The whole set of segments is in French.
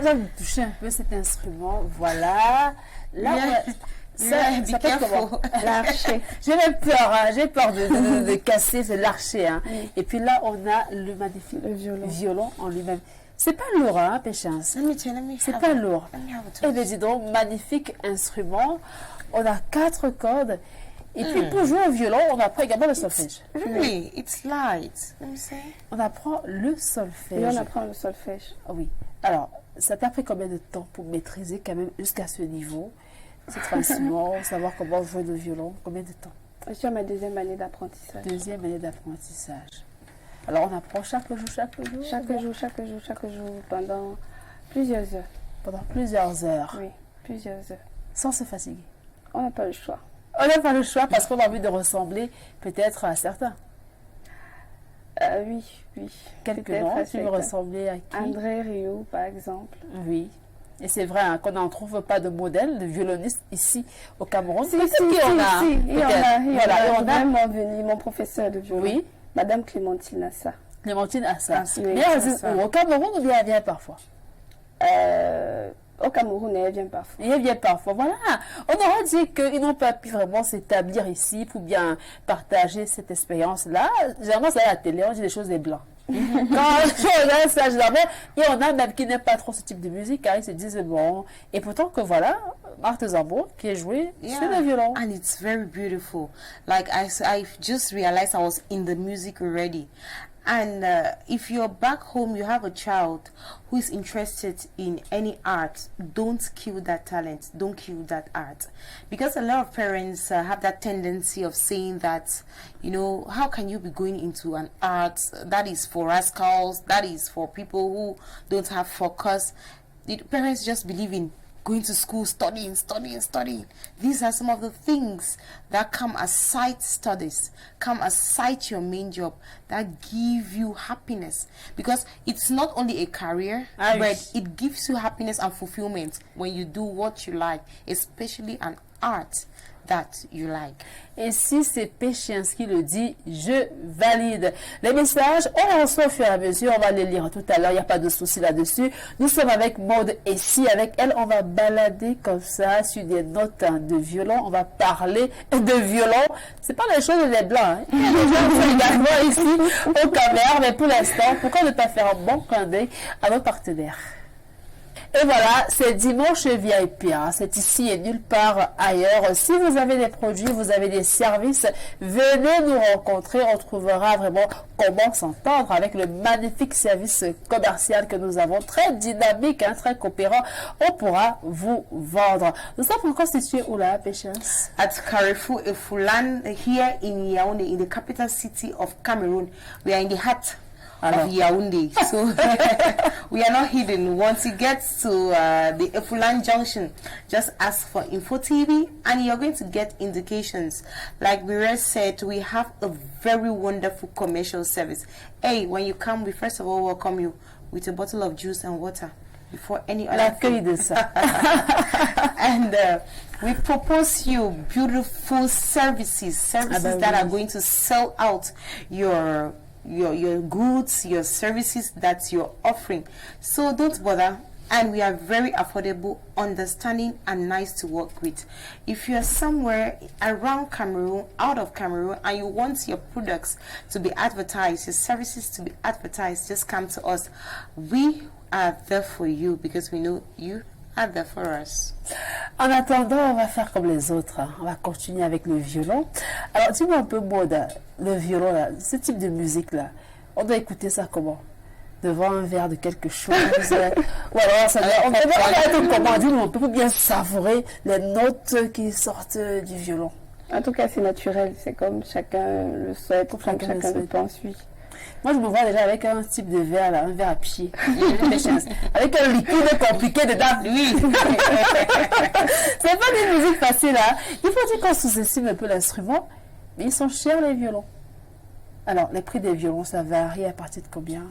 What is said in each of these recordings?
Je vais toucher un peu cet instrument. Voilà. Là, ça peut comment? L'archer. J'ai peur de casser, c'est l'archer. Hein. Et puis là, on a le magnifique violon en lui-même. C'est pas lourd, hein, Patience. C'est pas lourd. Et bien, dis donc, magnifique instrument. On a 4 cordes. Et puis, pour jouer au violon, on apprend également le solfège. Really? It's light. Let me say. On apprend le solfège. Et on apprend le solfège. Oui. Alors, ça t'a pris combien de temps pour maîtriser quand même jusqu'à ce niveau cet instrument, savoir comment jouer le violon? Combien de temps? Je suis à ma 2e année d'apprentissage. 2e année d'apprentissage. Alors, on apprend chaque jour? Chaque jour, pendant plusieurs heures. Pendant plusieurs heures? Oui, plusieurs heures. Sans se fatiguer? On n'a pas le choix. On n'a pas le choix parce qu'on a envie de ressembler peut-être à certains. Oui. Quelques noms, tu veux ressembler à qui? André Rio, par exemple. Oui. Et c'est vrai hein, qu'on n'en trouve pas de modèle de violoniste ici au Cameroun. Il y en a vraiment venu, mon professeur de violon. Oui. Madame Clémentine Assa. Clémentine Assa. Mais au Cameroun, ou bien elle vient parfois? Au Cameroun, elle vient parfois. Elle vient parfois, voilà. On aurait dit qu'ils n'ont pas pu vraiment s'établir ici pour bien partager cette expérience-là. Généralement, c'est à la télé, on dit des choses des blancs. Quand je regarde ça, généralement, il y en a même qui n'aiment pas trop ce type de musique, car ils se disent bon. Et pourtant que voilà, Marthe Zambo qui est joué sur le violon. And it's very beautiful. Like I just realized I was in the music already. And if you're back home, you have a child who is interested in any art, don't kill that talent, don't kill that art. Because a lot of parents have that tendency of saying that, you know, how can you be going into an art that is for rascals, that is for people who don't have focus. The parents just believe in going to school, studying. These are some of the things that come aside studies, come aside your main job, that give you happiness. Because it's not only a career, but it gives you happiness and fulfillment when you do what you like, especially an art that you like. Et si c'est Patience qui le dit, je valide. Les messages, on les reçoit au fur et à mesure, on va les lire tout à l'heure, il n'y a pas de souci là-dessus. Nous sommes avec Maude et si avec elle, on va balader comme ça sur des notes de violon, on va parler de violon. C'est pas les choses des blancs, hein. Les gens sont également ici au caméra, mais pour l'instant, pourquoi ne pas faire un bon clin d'œil à nos partenaires? Et voilà, c'est Dimanche VIP, hein. C'est ici et nulle part ailleurs. Si vous avez des produits, vous avez des services, venez nous rencontrer. On trouvera vraiment comment s'entendre avec le magnifique service commercial que nous avons, très dynamique, hein, très coopérant. On pourra vous vendre. Nous sommes encore situés où là, Patience? At Carrefour Efulan, here in Yaoundé, in the capital city of Cameroon. We are in the heart of Yaoundé, so we are not hidden. Once you get to the Efulan junction, just ask for Info TV and you're going to get indications. Like Mire said, we have a very wonderful commercial service. Hey, when you come, we first of all welcome you with a bottle of juice and water. before any other l'accueil de ça. And we propose you beautiful services that are going to sell out your goods, your services that you're offering. So don't bother. And we are very affordable, understanding, and nice to work with. If you're somewhere around Cameroon, out of Cameroon, and you want your products to be advertised, your services to be advertised, just come to us. We are there for you because we know you are there for us. En attendant, on va faire comme les autres. Hein. On va continuer avec le violon. Alors, dis-moi un peu, Maud, le violon, là, ce type de musique-là, on doit écouter ça comment? Devant un verre de quelque chose ou alors ça on peut être comment dire, on peut bien savourer les notes qui sortent du violon. En tout cas, c'est naturel, c'est comme chacun le souhaite, comme chacun le pense, oui. Moi, je me vois déjà avec un type de verre, là, un verre à pied, avec un liquide compliqué dedans. Oui. C'est pas des musiques faciles, hein. Il faut dire qu'on sous-estime un peu l'instrument, mais ils sont chers, les violons. Alors, les prix des violons, ça varie à partir de combien?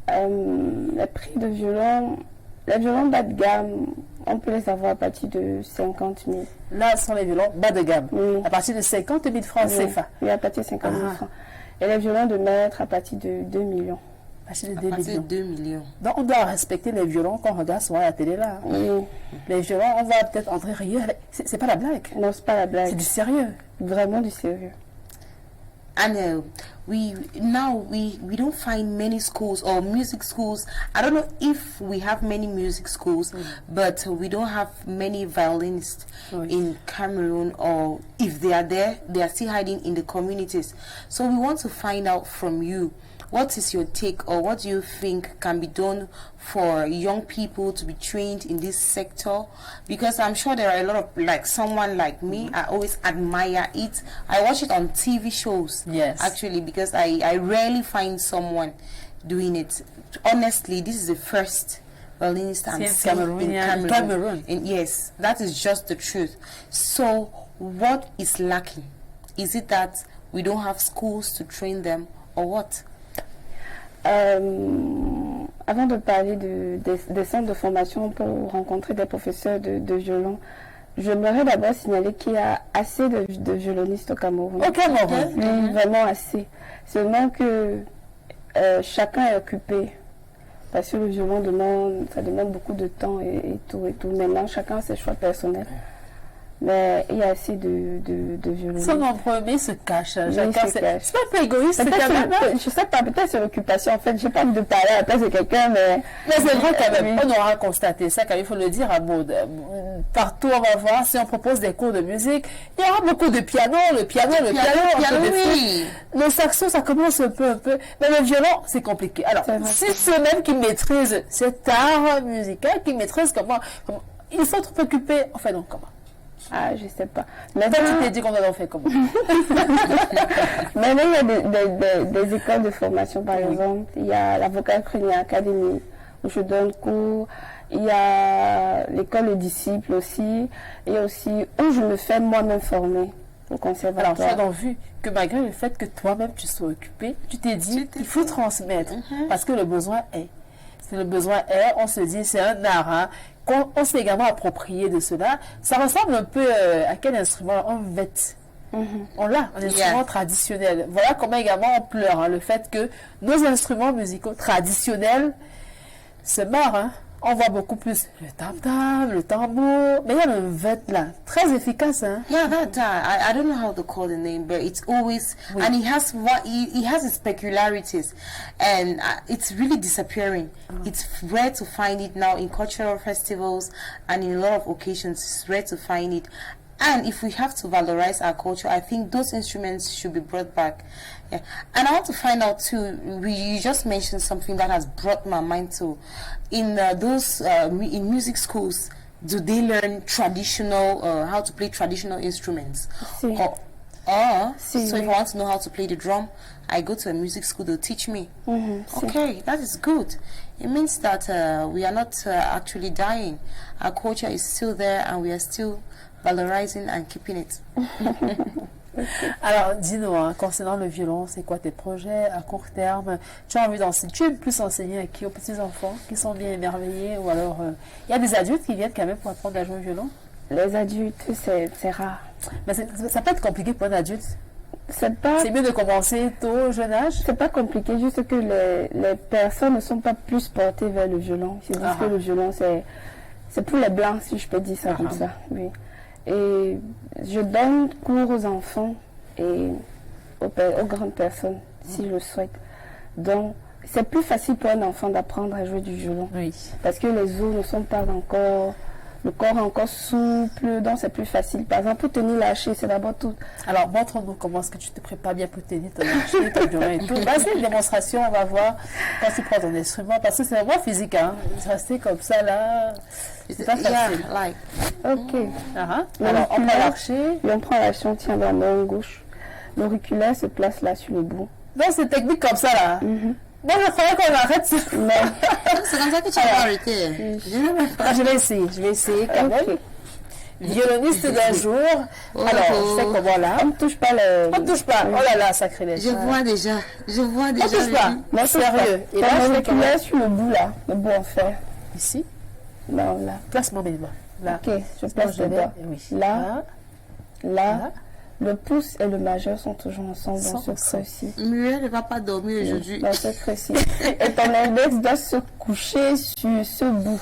Les prix de violon, les violons bas de gamme, on peut les avoir à partir de 50 000. Là, ce sont les violons bas de gamme, oui. À partir de 50 000 francs CFA. Oui, à partir de 50 000 francs. Et les violons de maître à partir de 2 millions. À partir de 2 millions. Donc, on doit respecter les violons qu'on regarde souvent à la télé, là. Oui. Les violons, on va peut-être entrer rire. C'est pas la blague. Non, c'est pas la blague. C'est du sérieux. Vraiment du sérieux. And we don't find many schools or music schools. I don't know if we have many music schools, but we don't have many violinists in Cameroon, or if they are there, they are still hiding in the communities. So we want to find out from you, what is your take, or what do you think can be done for young people to be trained in this sector? Because I'm sure there are a lot of, like someone like me, I always admire it. I watch it on TV shows, yes, actually, because I rarely find someone doing it. Honestly, this is the first violinist I'm seeing in Cameroon. And yes, that is just the truth. So what is lacking? Is it that we don't have schools to train them, or what? Avant de parler des centres de formation pour rencontrer des professeurs de violon, j'aimerais d'abord signaler qu'il y a assez de violonistes au Cameroun. Au Cameroun? Oui, vraiment assez. Seulement que chacun est occupé. Parce que le violon ça demande beaucoup de temps et tout. Maintenant, chacun a ses choix personnels. Mais il y a assez de violonistes. Son nombreux, mais se cache. C'est pas un peu égoïste, je sais pas, peut-être c'est l'occupation. En fait, j'ai pas envie de parler à la place de quelqu'un, mais c'est vrai quand même. On aura constaté ça, quand il faut le dire à Maud. Partout, on va voir, si on propose des cours de musique, il y aura beaucoup de piano, le piano, oui. Le saxo, ça commence un peu. Mais le violon, c'est compliqué. Alors, si ceux-mêmes qui maîtrisent cet art musical, qui maîtrisent comment ils sont trop occupés, enfin non, comment? Ah, je sais pas. Mais toi, tu t'es dit qu'on allait en faire comment? Maintenant, il y a des écoles de formation, par exemple. Il y a la Vocal Crania Academy, où je donne cours. Il y a l'école des disciples aussi. Et aussi où je me fais moi-même former au conservatoire. Alors, tu as donc vu que malgré le fait que toi-même tu sois occupé, tu t'es dit qu'il faut transmettre. Parce que le besoin est. Si le besoin est, on se dit c'est un art, hein, qu'on s'est également approprié de cela. Ça ressemble un peu à quel instrument? On vête. On l'a, un instrument traditionnel. Voilà comment également on pleure, hein, le fait que nos instruments musicaux traditionnels se meurent. Hein. On voit beaucoup plus le tam-tam, le tambour, mais il y a le vet là, très efficace. Hein. Yeah, that I don't know how to call the name, but it's always and he has its peculiarities, and it's really disappearing. It's rare to find it now in cultural festivals and in a lot of occasions. It's rare to find it. And if we have to valorize our culture, I think those instruments should be brought back. Yeah. And I want to find out too, you just mentioned something that has brought my mind to, in in music schools, do they learn traditional, how to play traditional instruments? Si. So if I want to know how to play the drum, I go to a music school, they'll teach me. Okay, that is good. It means that we are not actually dying. Our culture is still there and we are still valorizing and keeping it. Alors, dis-nous, hein, concernant le violon, c'est quoi tes projets à court terme? Tu as envie d'enseigner? Tu aimes plus enseigner à qui? Aux petits-enfants qui sont bien émerveillés? Ou alors, il y a des adultes qui viennent quand même pour apprendre à jouer au violon? Les adultes, c'est rare. Mais ça peut être compliqué pour un adulte. C'est pas, C'est mieux de commencer tôt, au jeune âge? c'est pas compliqué, juste que les personnes ne sont pas plus portées vers le violon. Ils se disent que le violon, c'est pour les blancs, si je peux dire ça comme ça. Oui. Et je donne cours aux enfants et aux grandes personnes, s'ils le souhaitent. Donc, c'est plus facile pour un enfant d'apprendre à jouer du violon. Oui. Parce que les os ne sont pas encore, le corps est encore souple, donc c'est plus facile. Par exemple, pour tenir l'archet, c'est d'abord tout. Alors, montre-nous comment est-ce que tu te prépares bien pour tenir ton archet, ton violon et tout. Bah, c'est une démonstration, on va voir quand tu prends ton instrument, parce que c'est vraiment physique, hein. Rester comme ça, là, c'est pas facile. Yeah, like. Ok. Alors, on prend l'archet. Et on prend l'archet, on tient dans la main gauche. L'auriculaire se place là sur le bout. Donc, c'est technique comme ça, là. Moi, je croyais qu'on arrête ça. C'est comme ça que tu vas arrêter. Ah, je vais essayer quand même. Ok. Violoniste d'un jour. Alors, je fais comment là? On ne touche pas le... On ne touche pas. Oh là là, sacrilège. Je vois déjà. On ne touche pas. Non, sérieux. Et là, T'as je fais comment? l'auriculaire sur le bout là, le bout en fer. Ici. Non, là. Place-moi mes doigts. Là. Ok, je place le doigt. Oui. Là, là. Là. Le pouce et le majeur sont toujours ensemble dans ce creux-ci. Muriel ne va pas dormir aujourd'hui. Dans ce creux-ci. Et ton index doit se coucher sur ce bout.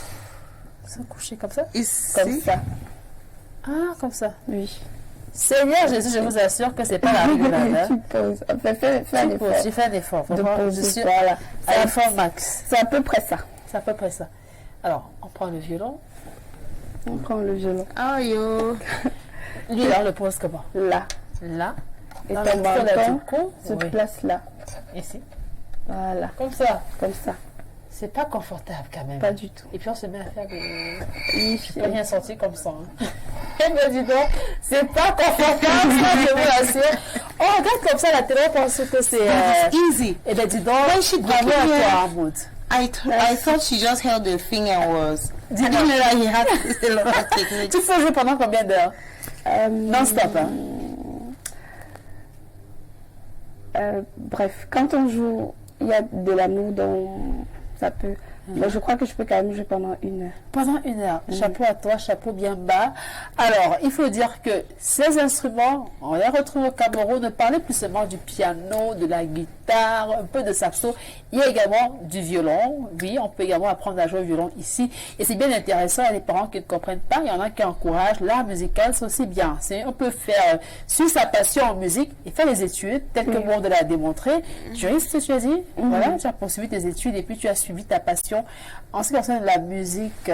Se coucher comme ça? Ici. Comme ça. Ah, comme ça. Oui. Seigneur Jésus, je vous assure que c'est pas la rigolade. Hein. Tu poses. Enfin, fais un effort. J'ai fait un effort. De Vraiment, je poser, suis voilà. à l'effort max. C'est à peu près ça. C'est à peu près ça. Alors, on prend le violon. On prend le violon. Oh yo. Lui, là, on le pose comment? Là. Là. Et Dans ton le creux là, menton du cou. se Oui. place là. Ici. Voilà. Comme ça. Comme ça. C'est pas confortable quand même. Pas du tout. Et puis on se met à faire des... Oui, Je peux rien sentir comme ça. Hein. Elle me dit donc, c'est pas confortable, ça, je vous l'assure. Oh, regarde comme ça la télé, on pense que c'est... Easy. Eh bien, dis donc, When she bravo took à me toi, here, Ahmoud. I thought she just held her finger and was. I Dis-moi. didn't know that he had a lot of techniques. Tu peux jouer pendant combien d'heures? Non-stop, hein? Bref, quand on joue, il y a de l'amour dans... Ça peut... Mais je crois que je peux quand même jouer pendant 1 heure. Pendant 1 heure. Chapeau à toi, chapeau bien bas. Alors, il faut dire que ces instruments, on les retrouve au Cameroun, ne parlait plus seulement du piano, de la guitare, un peu de saxo. Il y a également du violon. Oui, on peut également apprendre à jouer au violon ici. Et c'est bien intéressant. Il y a des parents qui ne comprennent pas. Il y en a qui encouragent. L'art musical, c'est aussi bien. On peut faire, suivre sa passion en musique et faire les études, tel que Maud l'a démontré. Juriste, tu as dit. Voilà, tu as poursuivi tes études et puis tu as suivi ta passion. En ce qui concerne la musique,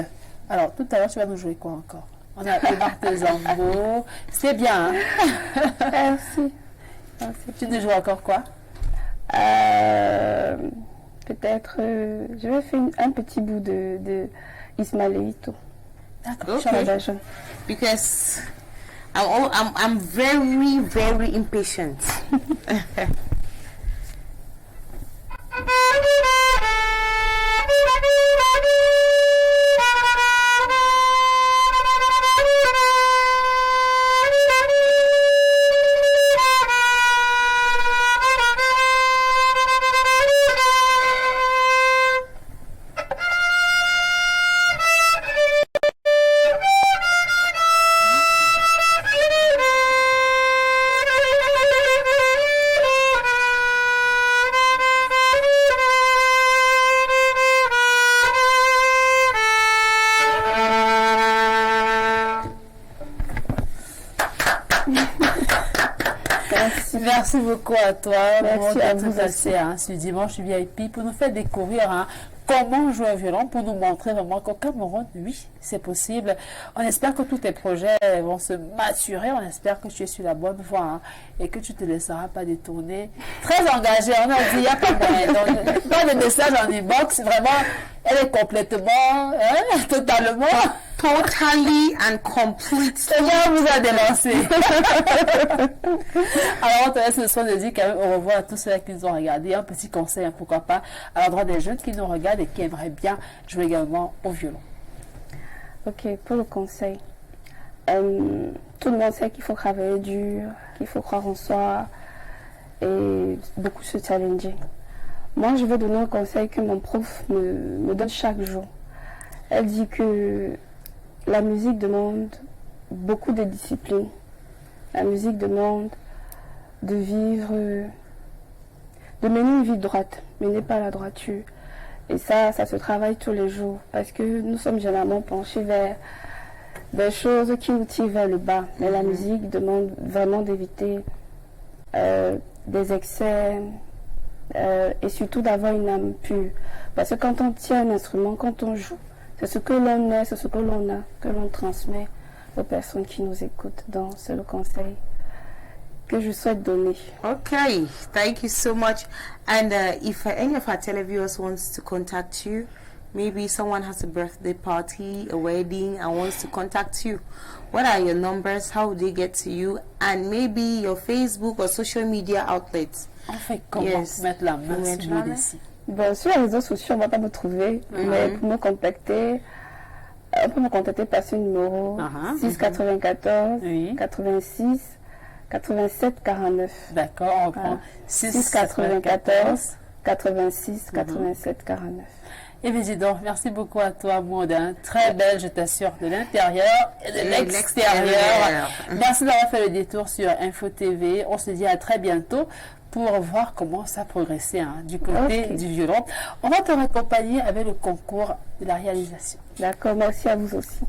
alors tout à l'heure, tu vas nous jouer quoi encore? On a le Marthe-Zambo. C'est bien, hein? Merci. Merci. Tu nous joues encore quoi? Peut-être, je vais faire un petit bout de Ismaelito. D'accord. Okay. Because I'm very, very impatient. Merci beaucoup à toi. Merci à vous aussi. Hein, ce dimanche VIP pour nous faire découvrir hein, comment jouer au violon, pour nous montrer vraiment qu'au Cameroun, oui, c'est possible. On espère que tous tes projets vont se maturer. On espère que tu es sur la bonne voie hein, et que tu ne te laisseras pas détourner. Très engagée. On a dit, il n'y a pas moyen. Donc, pas de message en inbox. Vraiment, elle est complètement, hein, totalement. Totally and completely. Seigneur vous a délancé. Alors, on te laisse le soin de dire quand même au revoir à tous ceux qui nous ont regardé. Un petit conseil, hein, pourquoi pas, à l'endroit des jeunes qui nous regardent et qui aimeraient bien jouer également au violon. Ok, pour le conseil. Tout le monde sait qu'il faut travailler dur, qu'il faut croire en soi et beaucoup se challenger. Moi, je vais donner un conseil que mon prof me donne chaque jour. Elle dit que la musique demande beaucoup de discipline. La musique demande de vivre, de mener une vie droite, mener pas la droiture. Et ça se travaille tous les jours parce que nous sommes généralement penchés vers des choses qui nous tirent vers le bas. Mais la musique demande vraiment d'éviter des excès et surtout d'avoir une âme pure. Parce que quand on tient un instrument, quand on joue, c'est ce que l'on est, c'est ce que l'on a, que l'on transmet aux personnes qui nous écoutent. Donc, c'est le conseil que je souhaite donner. Okay, thank you so much. And if any of our televiewers wants to contact you, maybe someone has a birthday party, a wedding, and wants to contact you, what are your numbers? How would they get to you? And maybe your Facebook or social media outlets. On fait comment mettre la main sur le défi? Bon, sur les réseaux sociaux, on ne va pas me trouver, mais pour me contacter, on peut me contacter par ce numéro 694 86 87 49. D'accord, on prend 694 86 87 49. Et bien, dis donc, merci beaucoup à toi, Maud. Très belle, je t'assure, de l'intérieur et de l'extérieur. Merci d'avoir fait le détour sur Info TV. On se dit à très bientôt pour voir comment ça a progressé du côté du violon. On va te raccompagner avec le concours de la réalisation. D'accord, merci à vous aussi.